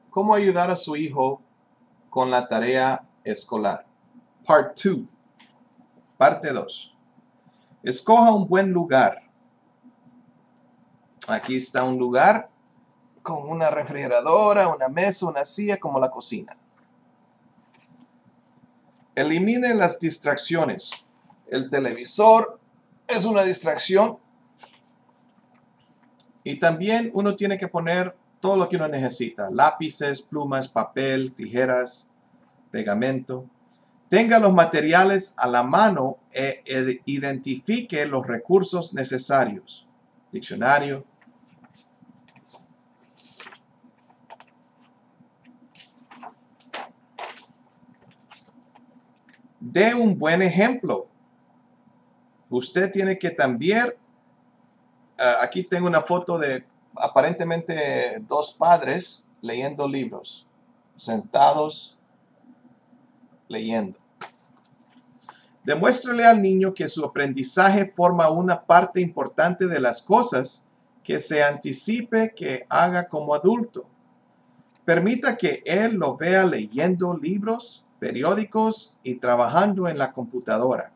¿Cómo ayudar a su hijo con la tarea escolar? Part 2. Parte 2. Escoja un buen lugar. Aquí está un lugar con una refrigeradora, una mesa, una silla, como la cocina. Elimine las distracciones. El televisor es una distracción. Y también uno tiene que poner todo lo que uno necesita. Lápices, plumas, papel, tijeras, pegamento. Tenga los materiales a la mano e identifique los recursos necesarios. Diccionario. Dé un buen ejemplo. Usted tiene que también, aquí tengo una foto de aparentemente dos padres leyendo libros, sentados leyendo. Demuéstrele al niño que su aprendizaje forma una parte importante de las cosas que se anticipe que haga como adulto. Permita que él lo vea leyendo libros, periódicos y trabajando en la computadora,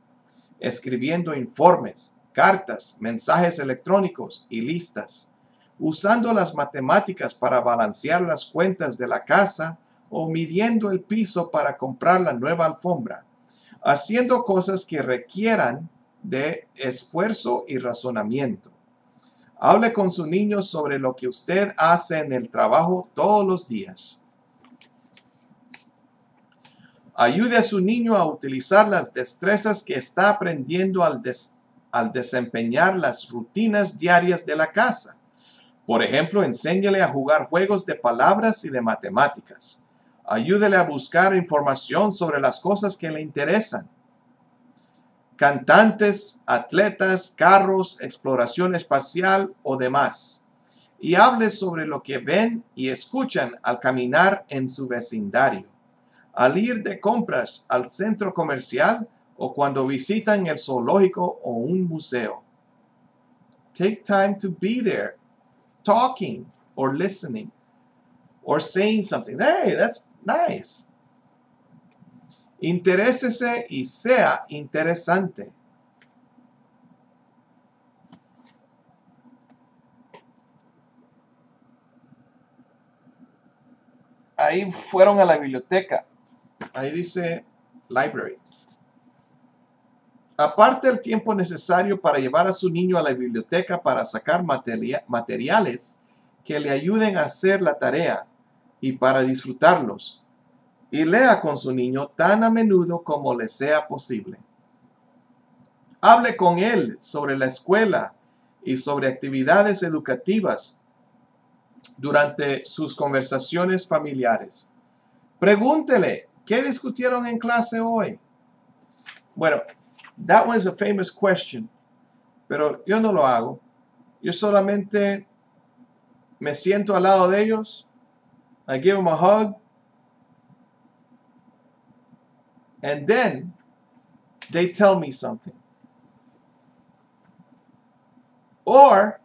escribiendo informes, cartas, mensajes electrónicos y listas, usando las matemáticas para balancear las cuentas de la casa o midiendo el piso para comprar la nueva alfombra, haciendo cosas que requieran de esfuerzo y razonamiento. Hable con su niño sobre lo que usted hace en el trabajo todos los días. Ayude a su niño a utilizar las destrezas que está aprendiendo al desempeñar las rutinas diarias de la casa. Por ejemplo, enséñele a jugar juegos de palabras y de matemáticas. Ayúdele a buscar información sobre las cosas que le interesan. Cantantes, atletas, carros, exploración espacial o demás. Y hable sobre lo que ven y escuchan al caminar en su vecindario, al ir de compras al centro comercial o cuando visitan el zoológico o un museo. Take time to be there, talking or listening or saying something. Hey, that's nice. Interésese y sea interesante. Ahí fueron a la biblioteca. Ahí dice library. Aparte el tiempo necesario para llevar a su niño a la biblioteca para sacar materiales que le ayuden a hacer la tarea y para disfrutarlos. Y lea con su niño tan a menudo como le sea posible. Hable con él sobre la escuela y sobre actividades educativas durante sus conversaciones familiares. Pregúntele, ¿qué discutieron en clase hoy? Bueno, that one is a famous question, pero yo no lo hago. Yo solamente me siento al lado de ellos, I give them a hug, and then they tell me something. Or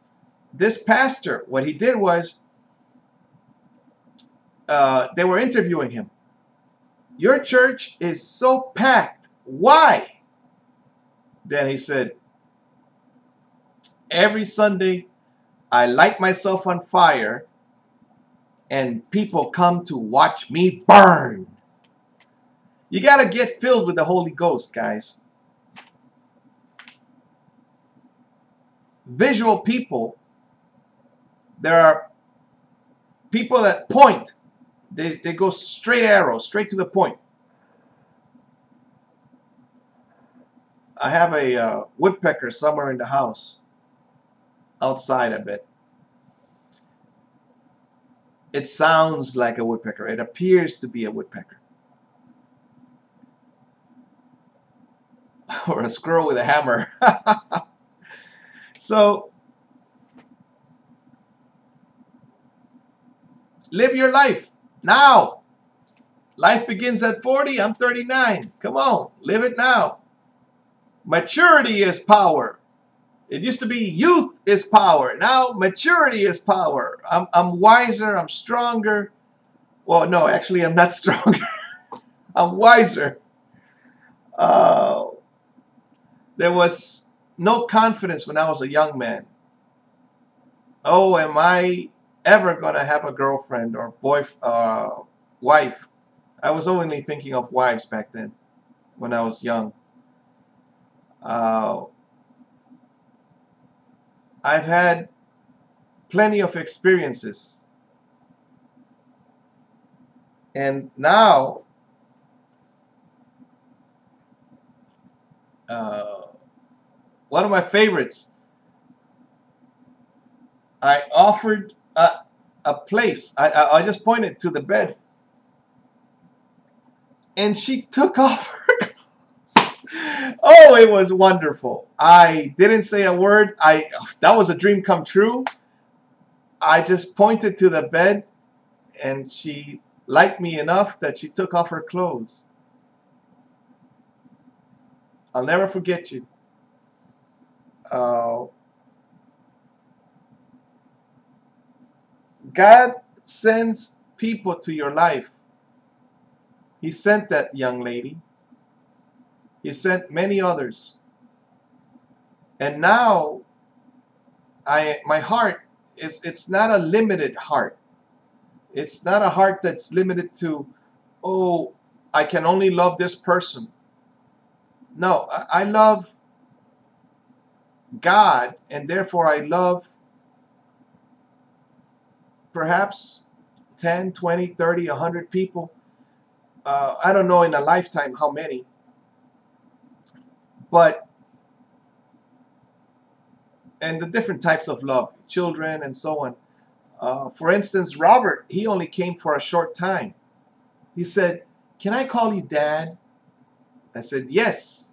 this pastor, what he did was, they were interviewing him. Your church is so packed. Why? Then he said, every Sunday I light myself on fire and people come to watch me burn. You got to get filled with the Holy Ghost, guys. Visual people, there are people that point. They go straight arrows, straight to the point. I have a woodpecker somewhere in the house. Outside a bit. It sounds like a woodpecker. It appears to be a woodpecker. Or a squirrel with a hammer. So, live your life now. Life begins at 40. I'm 39. Come on, live it now. Maturity is power. It used to be youth is power. Now maturity is power. I'm wiser. I'm stronger. Well, no, actually, I'm not stronger. I'm wiser. Uh, there was no confidence when I was a young man. Oh, am I ever going to have a girlfriend or wife? I was only thinking of wives back then when I was young. Uh, I've had plenty of experiences. And now, uh, one of my favorites, I offered a place. I just pointed to the bed. And she took off her clothes. Oh, it was wonderful. I didn't say a word. That was a dream come true. I just pointed to the bed, and she liked me enough that she took off her clothes. I'll never forget you. God sends people to your life. He sent that young lady. He sent many others. And now my heart it's not a limited heart. It's not a heart that's limited to, oh, I can only love this person. No, I love God, and therefore I love perhaps 10, 20, 30, 100 people. I don't know in a lifetime how many. And the different types of love, children and so on. For instance, Robert, he only came for a short time. He said, "Can I call you Dad?" I said, "Yes."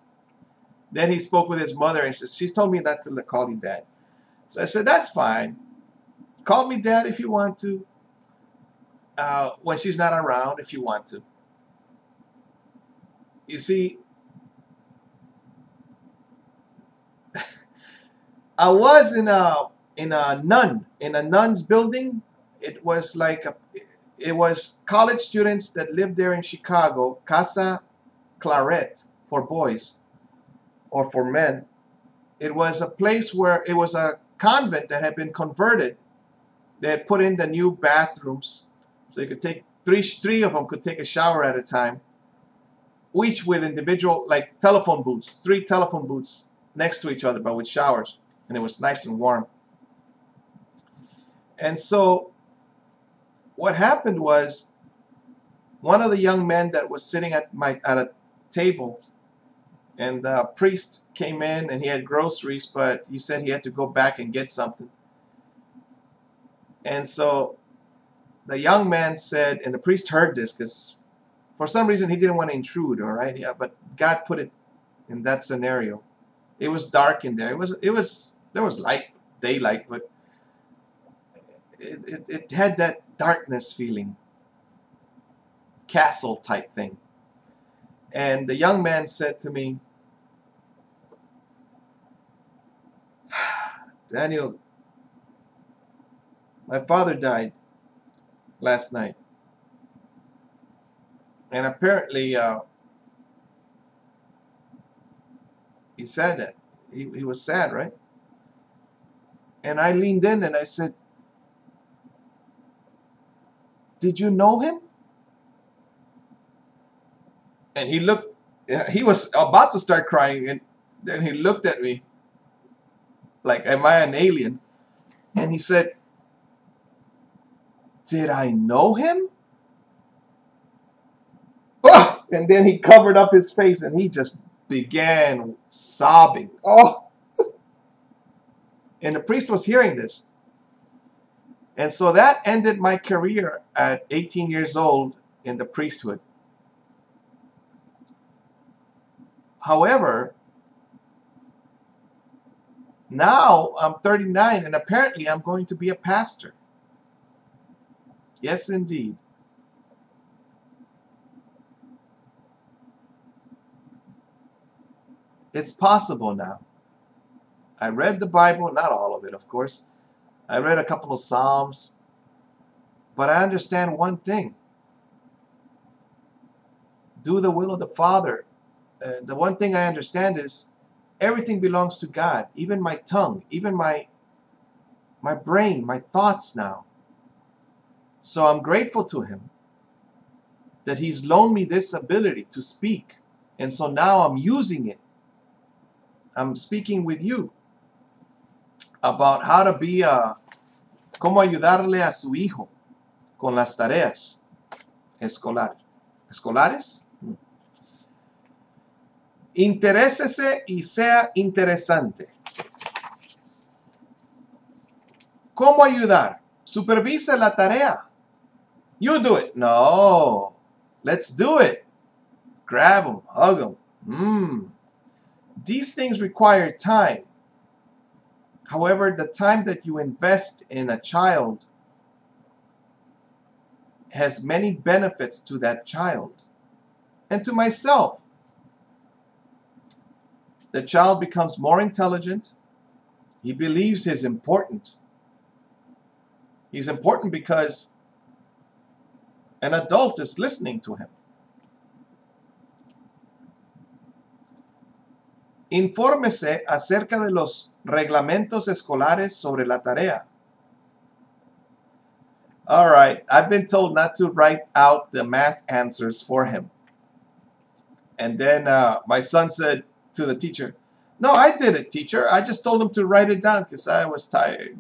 Then he spoke with his mother and says, "She told me not to call you Dad." So I said, "That's fine. Call me Dad if you want to. When she's not around, if you want to." You see, I was in a nun's building. It was college students that lived there in Chicago, Casa Claret for boys or for men. It was a place where it was a convent that had been converted. They had put in the new bathrooms, so you could take three of them could take a shower at a time, each with individual like telephone booths, 3 telephone booths next to each other, but with showers, and it was nice and warm. And so what happened was, one of the young men that was sitting at a table, and the priest came in and he had groceries, but he said he had to go back and get something. And so the young man said, and the priest heard this because for some reason he didn't want to intrude, all right? Yeah, but God put it in that scenario. It was dark in there. There was light, daylight, but it had that darkness feeling, castle type thing. And the young man said to me, "Daniel, my father died last night." And apparently he said that. He was sad, right? And I leaned in and I said, "Did you know him?" And he looked, he was about to start crying, and then he looked at me like, am I an alien? And he said, "Did I know him?" Oh! And then he covered up his face and he just began sobbing. Oh! And the priest was hearing this. And so that ended my career at 18 years old in the priesthood. However, now I'm 39 and apparently I'm going to be a pastor. Yes, indeed. It's possible now. I read the Bible, not all of it, of course. I read a couple of Psalms. But I understand one thing. do the will of the Father. The one thing I understand is everything belongs to God, even my tongue, even my brain, my thoughts now. So I'm grateful to Him that He's loaned me this ability to speak. And so now I'm using it. I'm speaking with you about how to be cómo ayudarle a su hijo con las tareas escolares. Interésese y sea interesante. ¿Cómo ayudar? Supervise la tarea. You do it. No. Let's do it. Grab them, hug them. These things require time. However, the time that you invest in a child has many benefits to that child and to myself. The child becomes more intelligent. He believes he's important. He's important because an adult is listening to him. Infórmese acerca de los reglamentos escolares sobre la tarea. All right, I've been told not to write out the math answers for him. And then my son said to the teacher, "No, I did it, teacher. I just told him to write it down because I was tired."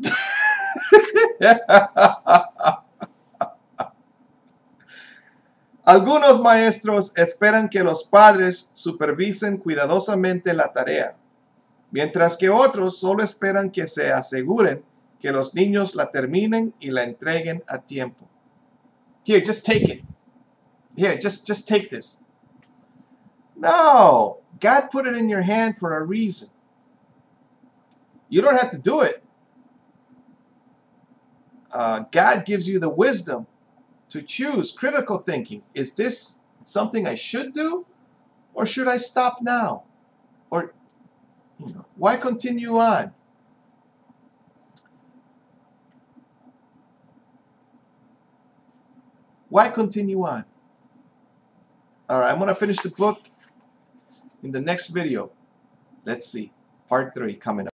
Algunos maestros esperan que los padres supervisen cuidadosamente la tarea, mientras que otros solo esperan que se aseguren que los niños la terminen y la entreguen a tiempo. Here, just take it. Here, just take this. No, God put it in your hand for a reason. You don't have to do it. God gives you the wisdom to choose critical thinking. Is this something I should do, or should I stop now? Or, why continue on? Why continue on? All right, I'm going to finish the book in the next video. Let's see. Part 3 coming up.